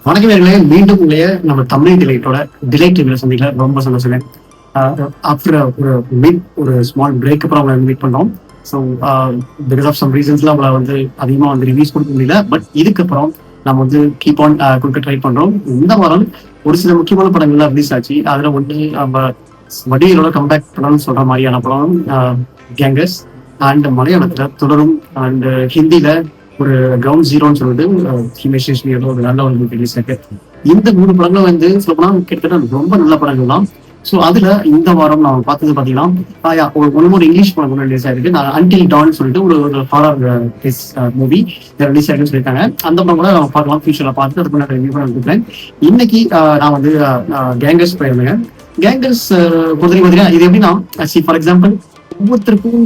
வணக்கம் நேயர்களே, மீண்டும் உங்களைய நம்ம தமிழ் டிலைட் ரிவ்யூல சந்திக்கல ரொம்ப சந்தோஷம். ஆஃப்டர் ஒரு ஸ்மால் பிரேக் அப்புறம் அவங்களை மீட் பண்ணோம். ஸோ பிகாஸ் ஆஃப் சம் ரீசன்ஸ்ல அவங்கள வந்து அதிகமாக வந்து ரிவ்யூஸ் கொடுக்க முடியல. பட் இதுக்கப்புறம் நம்ம வந்து கீப் ஆன் கொடுக்க ட்ரை பண்றோம். இந்த வாரம் ஒரு சில முக்கியமான படங்கள்லாம் ரிலீஸ் ஆச்சு. அதுல ஒன்று நம்ம வடிவேலோட கம்பேக் படம்னு சொல்ற மாதிரியான படம் கேங்கஸ். அண்ட் மலையாளத்துல தொடரும். அண்ட் ஹிந்தில ஒரு கிரவுண்ட் ஜீரோன்னு சொல்லிட்டு ஹிமேஷேஷ்மியோட ஒரு நல்ல ஒரு ரிலீஸ் இருக்கு. இந்த 3 படங்களும் வந்து சொல்லப்போனா கிட்டத்தட்ட ரொம்ப நல்ல படங்கள் தான். ஸோ அதுல இந்த வாரம் நான் பார்த்தது பாத்தீங்கன்னா ஒரு இங்கிலீஷ் படம் கூட ரிலீஸ் ஆயிருக்கு. நான் அன்டில் டான் சொல்லிட்டு ஒரு ஹாரர் மூவி ரிலீஸ் ஆயிருக்குன்னு சொல்லியிருக்காங்க. அந்த படம் கூட நம்ம பார்க்கலாம், ஃபியூச்சர்ல பார்த்துட்டு அதுக்கு நான் ரிவ்யூ பண்ண கொடுக்குறேன். இன்னைக்கு நான் வந்து கேங்கர்ஸ் போயிருந்தேன். கேங்கர்ஸ் பொறுத்தவரைக்கும் பாத்தீங்கன்னா இது எப்படின்னா, ஃபார் எக்ஸாம்பிள் ஒவ்வொருத்தருக்கும்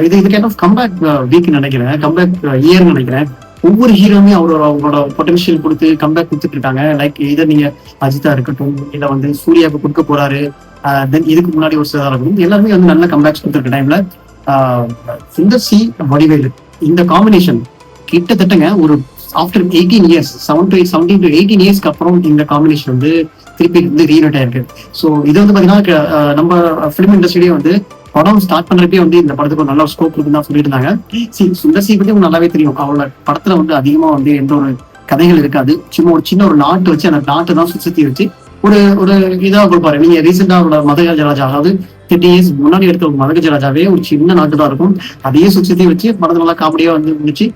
இது கைண்ட் ஆஃப் கம்பேக் வீக் நினைக்கிறேன், கம்பேக் இயர் நினைக்கிறேன். ஒவ்வொரு ஹீரோவுமே அவங்களோட பொட்டன்ஷியல் கொடுத்து கம்பேக் கொடுத்துட்டு இருக்காங்க. லைக் இதை நீங்க அஜிதா இருக்கட்டும், இல்ல வந்து சூர்யாவுக்கு கொடுக்க போறாரு, தென் இதுக்கு முன்னாடி ஒரு சிலரா இருக்கட்டும், எல்லாருமே வந்து நல்ல கம்பேக்ஸ் கொடுத்துருக்க டைம்ல சுந்தர் சி வடிவேலு இந்த காம்பினேஷன் கிட்டத்தட்டங்க ஒரு ஆஃப்டர் 18 இயர்ஸ் 17 to 18 இயர்ஸ்க்கு அப்புறம் இந்த காம்பினேஷன் வந்து திருப்பி வந்து ரீயூனைட் ஆயிருக்கு. ஸோ இது வந்து பாத்தீங்கன்னா நம்ம பிலிம் இண்டஸ்ட்ரியிலேயே வந்து படம் ஸ்டார்ட் பண்றப்பே வந்து இந்த படத்துக்கு ஒரு நல்ல ஸ்கோப் இருக்குன்னு தான் சொல்லிட்டு இருந்தாங்க. சுந்தர் சி பத்தி உங்களுக்கு நல்லாவே தெரியும். அவளோட படத்துல வந்து அதிகமா வந்து எந்த ஒரு கதைகள் இருக்காது. சும்மா ஒரு சின்ன ஒரு நாட்டு வச்சு அந்த நாட்டை தான் சுத்தி வச்சு ஒரு ஒரு இதாக கொடுப்பாரு. நீங்க ரீசெண்டா அவரோட மதகஜராஜா, அதாவது 30 இயர்ஸ் முன்னாடி எடுத்த ஒரு மதகஜராஜாவே ஒரு சின்ன நாட்டு தான் இருக்கும். அதையே சுத்தி வச்சு படத்தை நல்லா காமெடியா வந்து முடிச்சு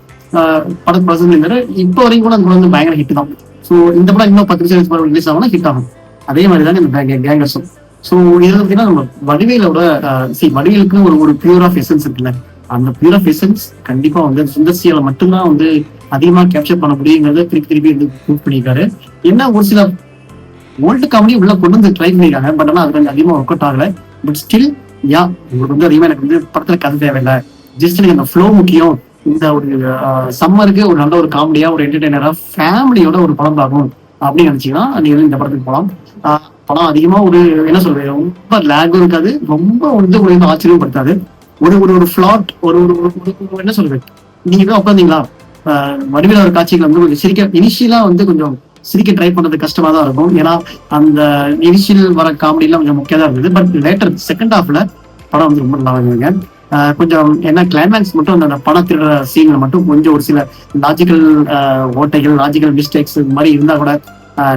படம் பிரசங்க இப்போ வரைக்கும் கூட அந்த படம் வந்து பயங்கர ஹிட் தான். ஸோ இந்த படம் இன்னும் 10 நிமிஷம் ரிலீஸ் ஆகும்னா ஹிட் ஆகும். அதே மாதிரி தான் இந்த கேங்கர்ஸும். ஸோ இது பார்த்தீங்கன்னா நம்ம வடிவேலோட வடிவேலுக்கு ஒரு பியூர் ஆஃப் எசன்ஸ் இருக்குல்ல, அந்த பியூர் ஆஃப் எசன்ஸ் கண்டிப்பா வந்து சுந்தர்சியால மட்டும்தான் வந்து அதிகமா கேப்சர் பண்ண முடியுங்கிறத திருப்பி வந்து ப்ரூவ் பண்ணியிருக்காரு. என்ன ஒரு சில ஓல்டு காமெடி உள்ள கொண்டு வந்து ட்ரை பண்ணிருக்காங்க. பட் ஆனால் அது கொஞ்சம் அதிகமா ஒர்க் அவுட் ஆகல. பட் ஸ்டில் உங்களுக்கு வந்து அதிகமா எனக்கு வந்து படத்துல கதை தேவையில்லை, ஜஸ்ட் எனக்கு அந்த ஃப்ளோ முக்கியம். இந்த ஒரு சம்மருக்கு ஒரு நல்ல ஒரு காமெடியா ஒரு என்டர்டைனரா ஃபேமிலியோட ஒரு படம் பார்க்கணும் அப்படின்னு நினைச்சீங்கன்னா நீங்க வந்து இந்த படத்துக்கு போகலாம். படம் அதிகமா ஒரு என்ன சொல்றது, ரொம்ப லேகும் இருக்காது, ரொம்ப வந்து உங்களுக்கு ஆச்சரியப்படுத்தாது. ஒரு ஒரு ஒரு ஃபிளாட் ஒரு ஒரு என்ன சொல்றது, நீங்க தான் உட்காந்தீங்களா வடிவேல ஒரு காட்சிகள் வந்து கொஞ்சம் இனிஷியலா வந்து கொஞ்சம் சிரிக்க ட்ரை பண்றது கஷ்டமா தான் இருக்கும். ஏன்னா அந்த இனிஷியல் வர காமெடி எல்லாம் கொஞ்சம் முக்கியம் தான் இருந்தது. பட் லேட்டர் செகண்ட் ஹாஃப்ல படம் வந்து ரொம்ப நல்லா இருந்ததுங்க. கொஞ்சம் என்ன கிளைமேக்ஸ் மட்டும் அந்த படம் திருடுற சீன்ல மட்டும் கொஞ்சம் ஒரு சில லாஜிக்கல் ஓட்டைகள், லாஜிக்கல் மிஸ்டேக்ஸ் இது மாதிரி இருந்தா கூட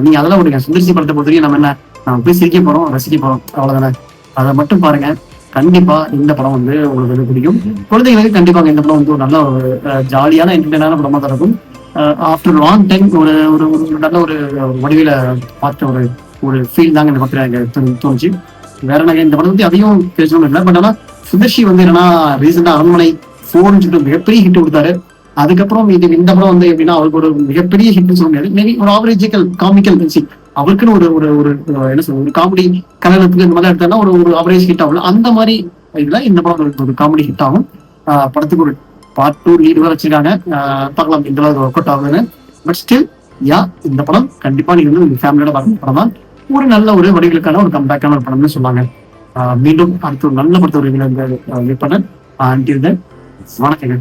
நீங்க அதெல்லாம் விடுங்க. சுந்தர்சி படத்தை பொறுத்தவரைக்கும் நம்ம என்ன, நம்ம போய் சிரிக்க போறோம், ரசிக்க போறோம், அவ்வளவுதானே. அதை மட்டும் பாருங்க, கண்டிப்பா இந்த படம் வந்து உங்களுக்கு வந்து பிடிக்கும். குழந்தைங்களுக்கு கண்டிப்பாக இந்த படம் வந்து ஒரு நல்ல ஒரு ஜாலியான என்டர்டைனான படமா தான் இருக்கும். ஆஃப்டர் லாங் டைம் ஒரு ஒரு நல்ல ஒரு வடிவில பார்த்த ஒரு ஃபீல் தாங்க இந்த படத்துல எனக்கு தோணுச்சு. வேற எனக்கு இந்த படம் வந்து அதிகம் பேசணும் இல்லை. பட் ஆனா சுதர்ஷி வந்து என்னன்னா ரீசெண்டா அரண்மனை 4 சொல்லிட்டு மிகப்பெரிய ஹிட் கொடுத்தாரு. அதுக்கப்புறம் இந்த படம் வந்து எப்படின்னா அவருக்கு ஒரு மிகப்பெரிய ஹிட்னு சொல்ல முடியாது, மேபி ஒரு ஆவரேஜிக்கல் காமிக்கல் அவருக்குன்னு ஒரு ஒரு ஒரு என்ன சொல்றது, ஒரு காமெடி கல்யாணத்துக்கு இந்த மாதிரி எடுத்தா ஒரு ஆவரேஜ் ஹிட் ஆகும். அந்த மாதிரி இதுல இந்த படம் ஒரு காமெடி ஹிட் ஆகும். படத்துக்கு ஒரு பார்ட் 2 லீடு வர வச்சிருக்காங்க. பார்க்கலாம் இந்த அளவுக்கு ஒர்க் அவுட் ஆகுதுன்னு. பட் ஸ்டில் இந்த படம் கண்டிப்பா நீங்க வந்து உங்க ஃபேமிலியோட பார்க்க படம் தான். ஒரு நல்ல ஒரு வடிகளுக்கான ஒரு கம்பேக்கான ஒரு படம்னு சொன்னாங்க. மீண்டும் அடுத்த ஒரு நல்ல படத்தை ஒரு மீட் பண்ண. வணக்கங்க.